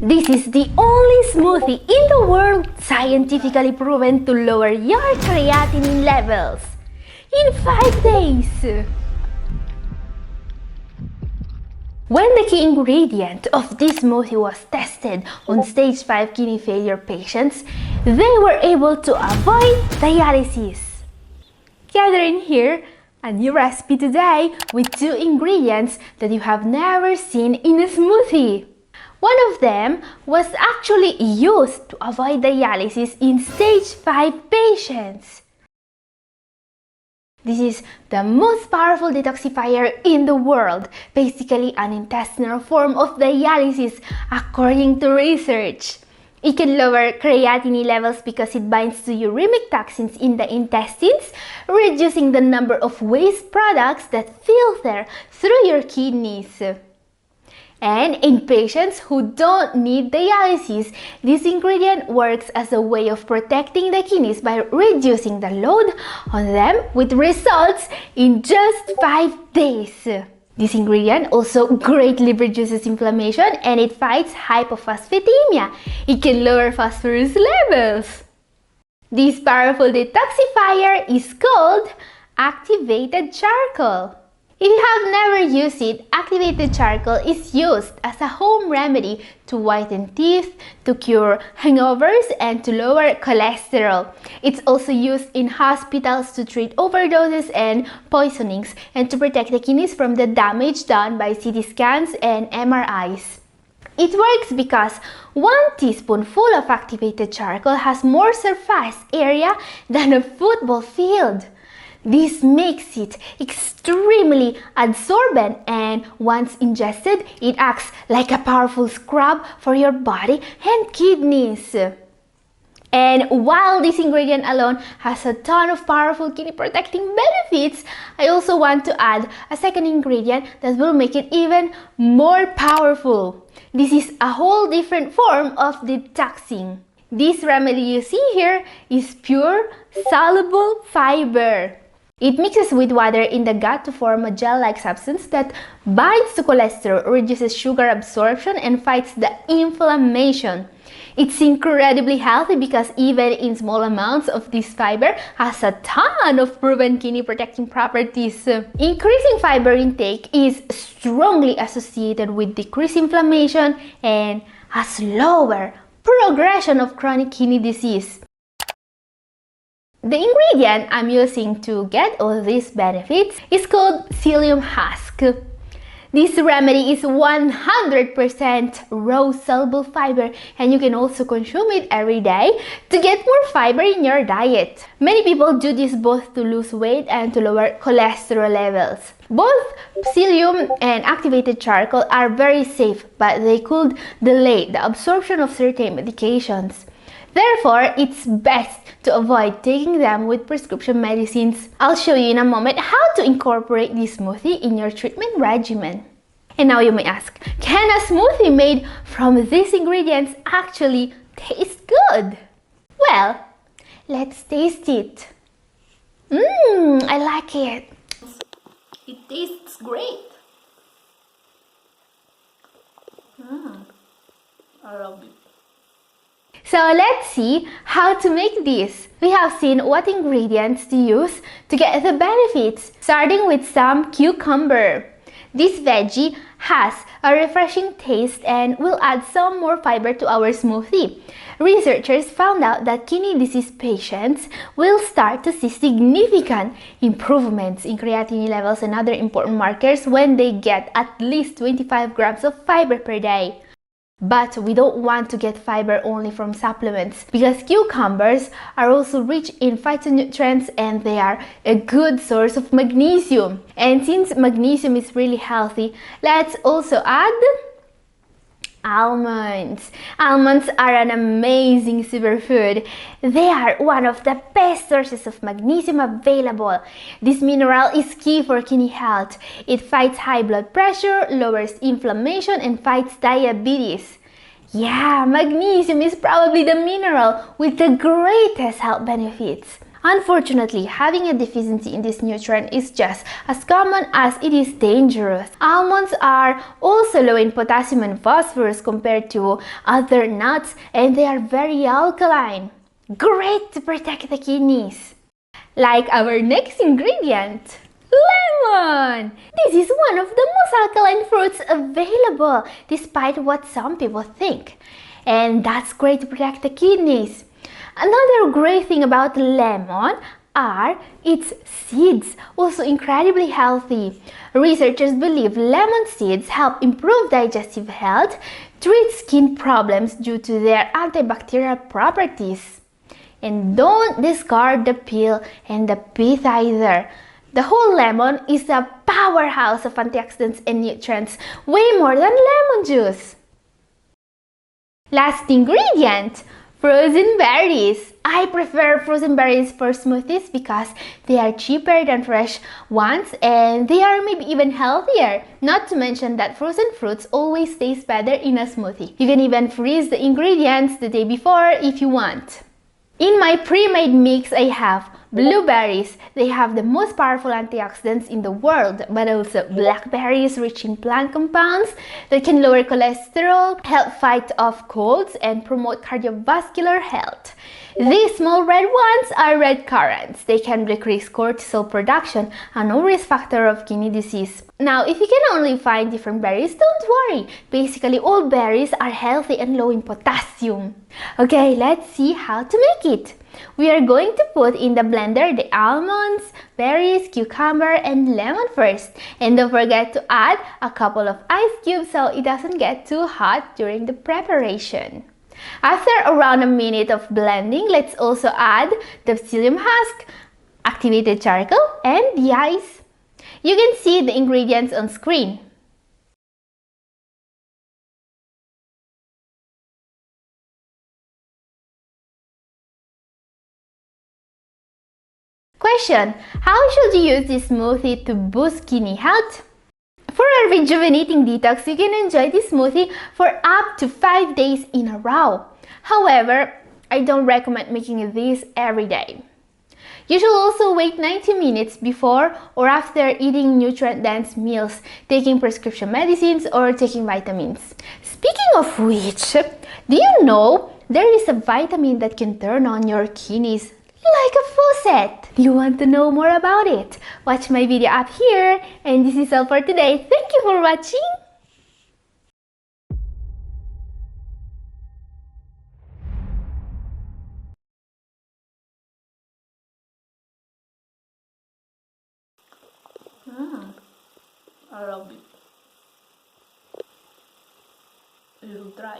This is the only smoothie in the world scientifically proven to lower your creatinine levels in 5 days. When the key ingredient of this smoothie was tested on stage 5 kidney failure patients, they were able to avoid dialysis. Katherine here, a new recipe today with 2 ingredients that you have never seen in a smoothie. One of them was actually used to avoid dialysis in stage 5 patients. This is the most powerful detoxifier in the world, basically an intestinal form of dialysis according to research. It can lower creatinine levels because it binds to uremic toxins in the intestines, reducing the number of waste products that filter through your kidneys. And in patients who don't need dialysis, this ingredient works as a way of protecting the kidneys by reducing the load on them with results in just 5 days. This ingredient also greatly reduces inflammation and it fights hypophosphatemia. It can lower phosphorus levels. This powerful detoxifier is called activated charcoal. If you have never used it, activated charcoal is used as a home remedy to whiten teeth, to cure hangovers, and to lower cholesterol. It's also used in hospitals to treat overdoses and poisonings and to protect the kidneys from the damage done by CT scans and MRIs. It works because 1 teaspoonful of activated charcoal has more surface area than a football field. This makes it extremely absorbent, and once ingested, it acts like a powerful scrub for your body and kidneys. And while this ingredient alone has a ton of powerful kidney protecting benefits, I also want to add a second ingredient that will make it even more powerful. This is a whole different form of detoxing. This remedy you see here is pure soluble fiber. It mixes with water in the gut to form a gel-like substance that binds to cholesterol, reduces sugar absorption, and fights the inflammation. It's incredibly healthy because even in small amounts of this fiber has a ton of proven kidney protecting properties. Increasing fiber intake is strongly associated with decreased inflammation and a slower progression of chronic kidney disease. The ingredient I'm using to get all these benefits is called psyllium husk. This remedy is 100% raw soluble fiber, and you can also consume it every day to get more fiber in your diet. Many people do this both to lose weight and to lower cholesterol levels. Both psyllium and activated charcoal are very safe, but they could delay the absorption of certain medications. Therefore, it's best to avoid taking them with prescription medicines. I'll show you in a moment how to incorporate this smoothie in your treatment regimen. And now you may ask, can a smoothie made from these ingredients actually taste good? Well, let's taste it. I like it. It tastes great. I love it. So let's see how to make this. We have seen what ingredients to use to get the benefits, starting with some cucumber. This veggie has a refreshing taste and will add some more fiber to our smoothie. Researchers found out that kidney disease patients will start to see significant improvements in creatinine levels and other important markers when they get at least 25 grams of fiber per day. But we don't want to get fiber only from supplements because cucumbers are also rich in phytonutrients and they are a good source of magnesium. And since magnesium is really healthy, let's also add almonds. Almonds are an amazing superfood. They are one of the best sources of magnesium available. This mineral is key for kidney health. It fights high blood pressure, lowers inflammation, and fights diabetes. Yeah, magnesium is probably the mineral with the greatest health benefits. Unfortunately, having a deficiency in this nutrient is just as common as it is dangerous. Almonds are also low in potassium and phosphorus compared to other nuts, and they are very alkaline. Great to protect the kidneys. Like our next ingredient, lemon! This is one of the most alkaline fruits available, despite what some people think. And that's great to protect the kidneys. Another great thing about lemon are its seeds, also incredibly healthy. Researchers believe lemon seeds help improve digestive health, treat skin problems due to their antibacterial properties. And don't discard the peel and the pith either. The whole lemon is a powerhouse of antioxidants and nutrients, way more than lemon juice. Last ingredient, frozen berries. I prefer frozen berries for smoothies because they are cheaper than fresh ones and they are maybe even healthier. Not to mention that frozen fruits always taste better in a smoothie. You can even freeze the ingredients the day before if you want. In my pre-made mix, I have blueberries. They have the most powerful antioxidants in the world, but also blackberries rich in plant compounds that can lower cholesterol, help fight off colds, and promote cardiovascular health. These small red ones are red currants. They can decrease cortisol production, a known risk factor of kidney disease. Now, if you can only find different berries, don't worry. Basically, all berries are healthy and low in potassium. Okay, let's see how to make it. We are going to put in the blender the almonds, berries, cucumber, and lemon first. And don't forget to add a couple of ice cubes so it doesn't get too hot during the preparation. After around a minute of blending, let's also add the psyllium husk, activated charcoal, and the ice. You can see the ingredients on screen. Question: how should you use this smoothie to boost kidney health? For a rejuvenating detox, you can enjoy this smoothie for up to 5 days in a row. However, I don't recommend making this every day. You should also wait 90 minutes before or after eating nutrient-dense meals, taking prescription medicines, or taking vitamins. Speaking of which, do you know there is a vitamin that can turn on your kidneys like a faucet? You want to know more about it? Watch my video up here, and this is all for today. Thank you for watching. I love it. You should try.